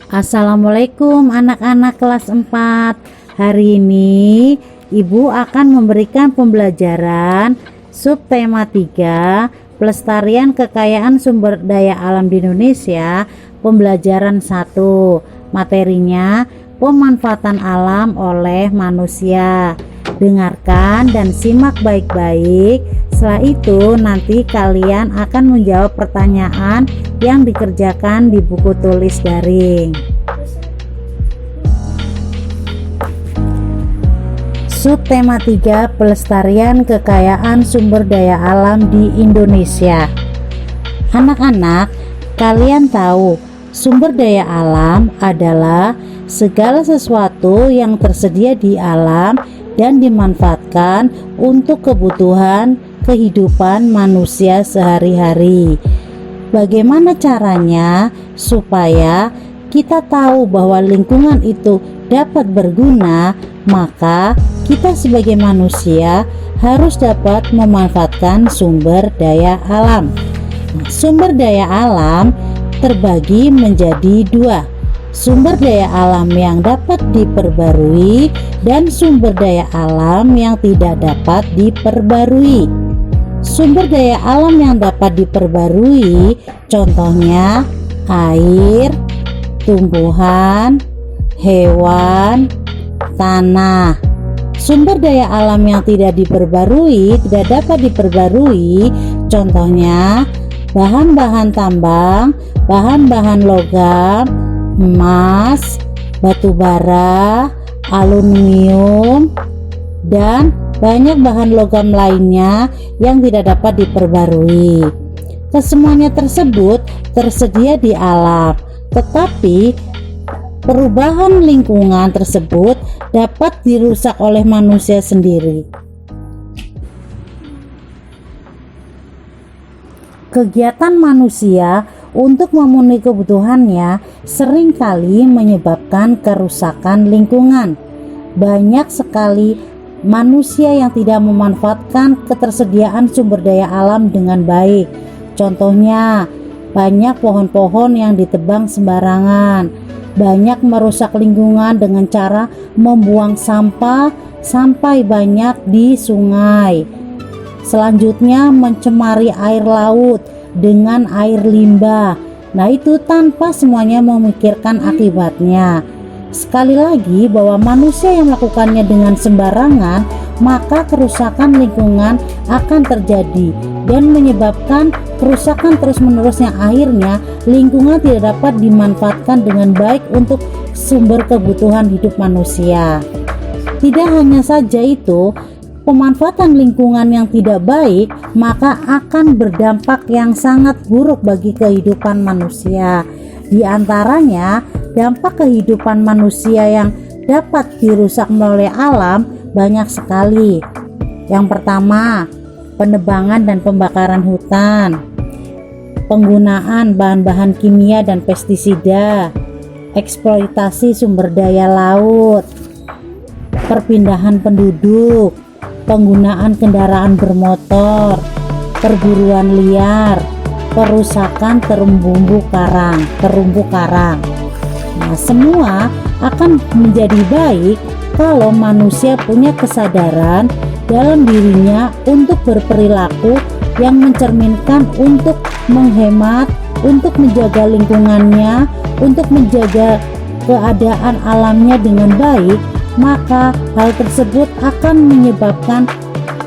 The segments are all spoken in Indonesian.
Assalamualaikum anak-anak kelas 4. Hari ini Ibu akan memberikan pembelajaran subtema 3 Pelestarian Kekayaan Sumber Daya Alam di Indonesia. Pembelajaran 1, materinya pemanfaatan alam oleh manusia. Dengarkan dan simak baik-baik. Setelah itu nanti kalian akan menjawab pertanyaan yang dikerjakan di buku tulis daring. Subtema 3 Pelestarian Kekayaan Sumber Daya Alam di Indonesia. Anak-anak, kalian tahu sumber daya alam adalah segala sesuatu yang tersedia di alam dan dimanfaatkan untuk kebutuhan kehidupan manusia sehari-hari. Bagaimana caranya supaya kita tahu bahwa lingkungan itu dapat berguna? Maka kita sebagai manusia harus dapat memanfaatkan sumber daya alam. Sumber daya alam terbagi menjadi dua: sumber daya alam yang dapat diperbarui dan sumber daya alam yang tidak dapat diperbarui. Sumber daya alam yang dapat diperbarui contohnya air, tumbuhan, hewan, tanah. Sumber daya alam yang tidak dapat diperbarui contohnya bahan-bahan tambang, bahan-bahan logam, emas, batu bara, aluminium, dan banyak bahan logam lainnya yang tidak dapat diperbarui. Kesemuanya tersebut tersedia di alam, tetapi perubahan lingkungan tersebut dapat dirusak oleh manusia sendiri. Kegiatan manusia untuk memenuhi kebutuhannya seringkali menyebabkan kerusakan lingkungan. Banyak sekali manusia yang tidak memanfaatkan ketersediaan sumber daya alam dengan baik. Contohnya, banyak pohon-pohon yang ditebang sembarangan, banyak merusak lingkungan dengan cara membuang sampah sampai banyak di sungai. Selanjutnya, mencemari air laut dengan air limbah. Nah, itu tanpa semuanya memikirkan akibatnya. Sekali lagi, bahwa manusia yang melakukannya dengan sembarangan, maka kerusakan lingkungan akan terjadi dan menyebabkan kerusakan terus-menerus yang akhirnya lingkungan tidak dapat dimanfaatkan dengan baik untuk sumber kebutuhan hidup manusia. Tidak hanya saja itu, pemanfaatan lingkungan yang tidak baik maka akan berdampak yang sangat buruk bagi kehidupan manusia. Di antaranya, dampak kehidupan manusia yang dapat dirusak melalui alam banyak sekali. Yang pertama, penebangan dan pembakaran hutan, penggunaan bahan-bahan kimia dan pestisida, eksploitasi sumber daya laut, perpindahan penduduk, penggunaan kendaraan bermotor, perburuan liar, perusakan terumbu karang. Nah, semua akan menjadi baik kalau manusia punya kesadaran dalam dirinya untuk berperilaku yang mencerminkan untuk menghemat, untuk menjaga lingkungannya, untuk menjaga keadaan alamnya dengan baik. Maka hal tersebut akan menyebabkan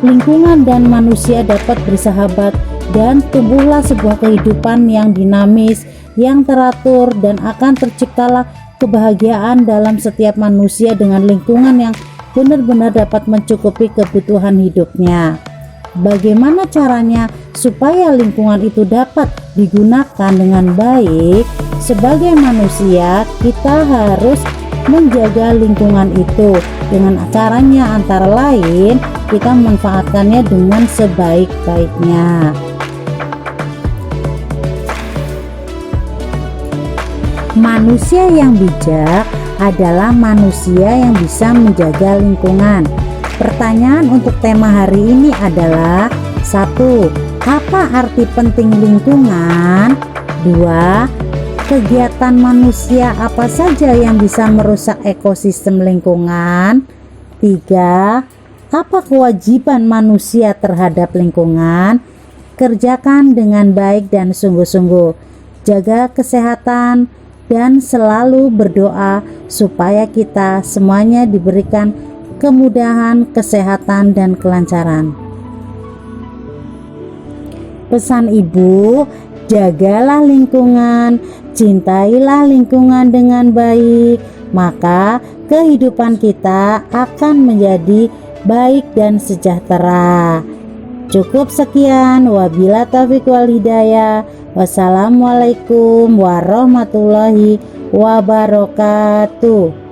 lingkungan dan manusia dapat bersahabat dan tumbuhlah sebuah kehidupan yang dinamis, yang teratur, dan akan terciptalah kebahagiaan dalam setiap manusia dengan lingkungan yang benar-benar dapat mencukupi kebutuhan hidupnya. Bagaimana caranya supaya lingkungan itu dapat digunakan dengan baik? Sebagai manusia, kita harus menjaga lingkungan itu dengan caranya antara lain kita memanfaatkannya dengan sebaik-baiknya. Manusia yang bijak adalah manusia yang bisa menjaga lingkungan. Pertanyaan untuk tema hari ini adalah: 1. Apa arti penting lingkungan? 2. kegiatan manusia apa saja yang bisa merusak ekosistem lingkungan? 3. Apa kewajiban manusia terhadap lingkungan? Kerjakan dengan baik dan sungguh-sungguh. Jaga kesehatan dan selalu berdoa supaya kita semuanya diberikan kemudahan, kesehatan, dan kelancaran. Pesan Ibu, jagalah lingkungan, cintailah lingkungan dengan baik, maka kehidupan kita akan menjadi baik dan sejahtera. Cukup sekian, wabila taufiq wal hidayah. Wassalamualaikum warahmatullahi wabarakatuh.